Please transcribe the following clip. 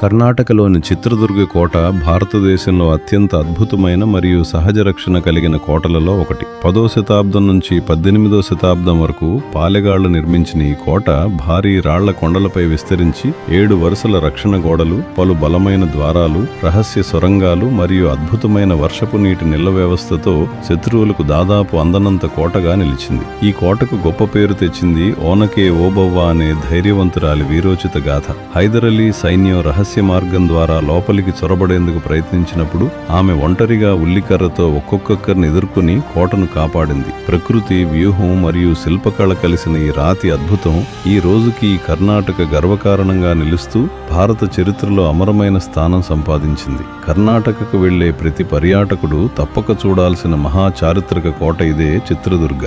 కర్ణాటకలోని చిత్రదుర్గ కోట భారతదేశంలో అత్యంత అద్భుతమైన మరియు సహజ రక్షణ కలిగిన కోటలలో ఒకటి. 10వ శతాబ్దం నుంచి 18వ శతాబ్దం వరకు పాలెగాళ్లు నిర్మించిన ఈ కోట భారీ రాళ్ల కొండలపై విస్తరించి 7 వరుసల రక్షణ గోడలు, పలు బలమైన ద్వారాలు, రహస్య సొరంగాలు మరియు అద్భుతమైన వర్షపు నీటి నిల్వ వ్యవస్థతో శత్రువులకు దాదాపు అందనంత కోటగా నిలిచింది. ఈ కోటకు గొప్ప పేరు తెచ్చింది ఓనకే ఓబవ్వ అనే ధైర్యవంతురాలి వీరోచిత గాథ. హైదర్ అలీ సైన్యం రహస్య మార్గం ద్వారా లోపలికి చొరబడేందుకు ప్రయత్నించినప్పుడు ఆమె ఒంటరిగా ఉల్లికర్రతో ఒక్కొక్కరిని ఎదుర్కొని కోటను కాపాడింది. ప్రకృతి, వ్యూహం మరియు శిల్పకళ కలిసిన ఈ రాతి అద్భుతం ఈ రోజుకి కర్ణాటక గర్వకారణంగా నిలుస్తూ భారత చరిత్రలో అమరమైన స్థానం సంపాదించింది. కర్ణాటకకు వెళ్లే ప్రతి పర్యాటకుడు తప్పక చూడాల్సిన మహా చారిత్రక కోట ఇదే చిత్రదుర్గ.